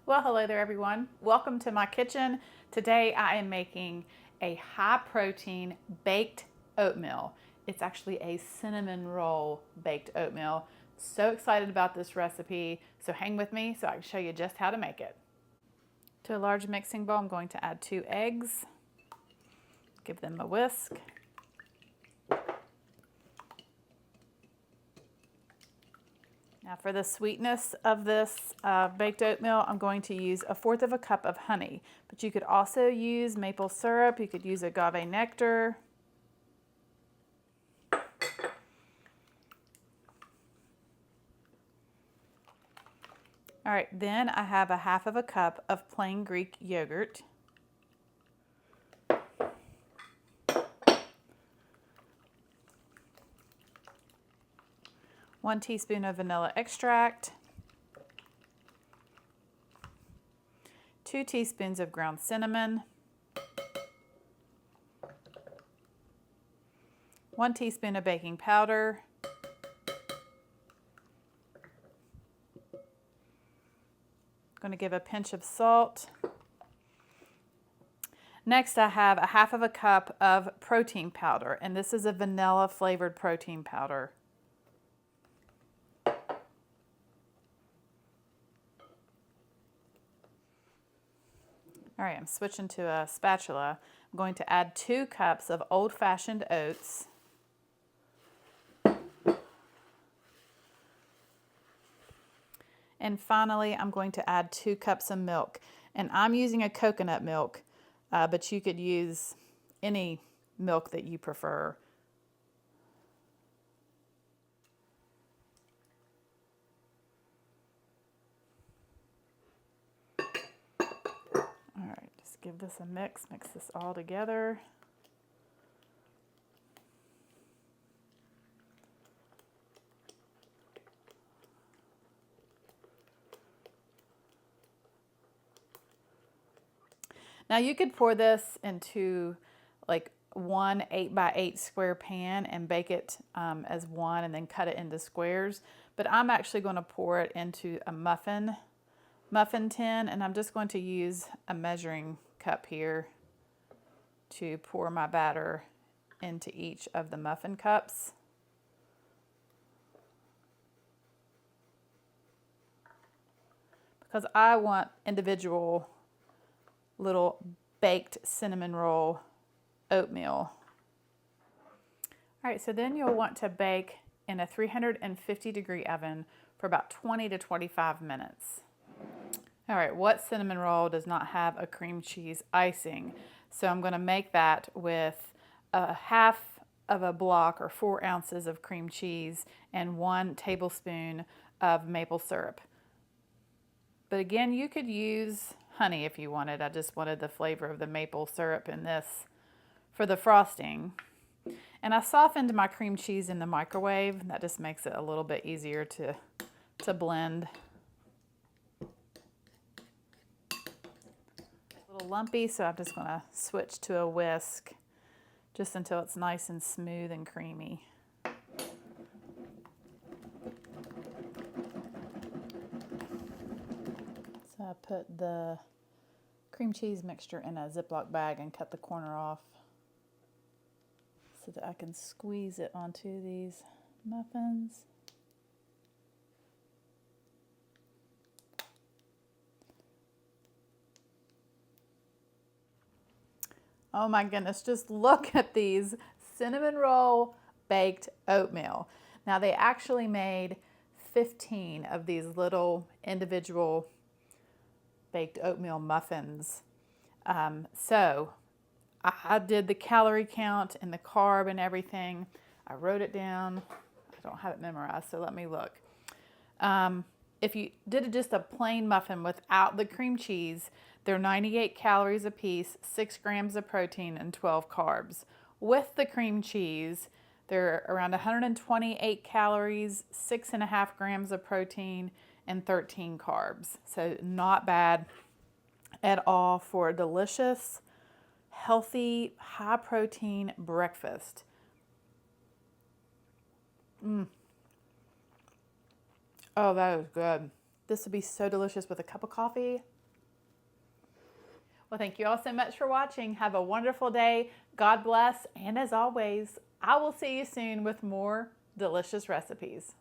Well, hello there everyone. Welcome to my kitchen. Today I am making a high protein baked oatmeal. It's actually a cinnamon roll baked oatmeal. So excited about this recipe. So hang with me so I can show you just how to make it. To a large mixing bowl, I'm going to add 2 eggs. Give them a whisk. Now for the sweetness of this baked oatmeal, I'm going to use 1/4 cup of honey, but you could also use maple syrup, you could use agave nectar. All right, then I have 1/2 cup of plain Greek yogurt. 1 teaspoon of vanilla extract, 2 teaspoons of ground cinnamon, 1 teaspoon of baking powder, going to give a pinch of salt. Next I have 1/2 cup of protein powder, and this is a vanilla flavored protein powder. All right, I'm switching to a spatula. I'm going to add 2 cups of old-fashioned oats. And finally, I'm going to add 2 cups of milk. And I'm using a coconut milk, but you could use any milk that you prefer. All right, just give this a mix this all together. Now you could pour this into like one 8x8 square pan and bake it as one and then cut it into squares. But I'm actually going to pour it into a muffin tin, and I'm just going to use a measuring cup here to pour my batter into each of the muffin cups. Because I want individual little baked cinnamon roll oatmeal. All right, so then you'll want to bake in a 350-degree oven for about 20 to 25 minutes. All right, what cinnamon roll does not have a cream cheese icing? So I'm going to make that with 1/2 of a block or 4 ounces of cream cheese and 1 tablespoon of maple syrup. But again, you could use honey if you wanted. I just wanted the flavor of the maple syrup in this for the frosting. And I softened my cream cheese in the microwave. That just makes it a little bit easier to blend. A little lumpy, so I'm just going to switch to a whisk just until it's nice and smooth and creamy. So I put the cream cheese mixture in a Ziploc bag and cut the corner off so that I can squeeze it onto these muffins. Oh my goodness, just look at these cinnamon roll baked oatmeal. Now they actually made 15 of these little individual baked oatmeal muffins. So I did the calorie count and the carb and everything. I wrote it down. I don't have it memorized, so let me look. If you did just a plain muffin without the cream cheese, they're 98 calories a piece, 6 grams of protein, and 12 carbs. With the cream cheese, they're around 128 calories, 6.5 grams of protein, and 13 carbs. So not bad at all for a delicious, healthy, high protein breakfast. Oh, that is good. This would be so delicious with a cup of coffee. Well, thank you all so much for watching. Have a wonderful day. God bless. And as always, I will see you soon with more delicious recipes.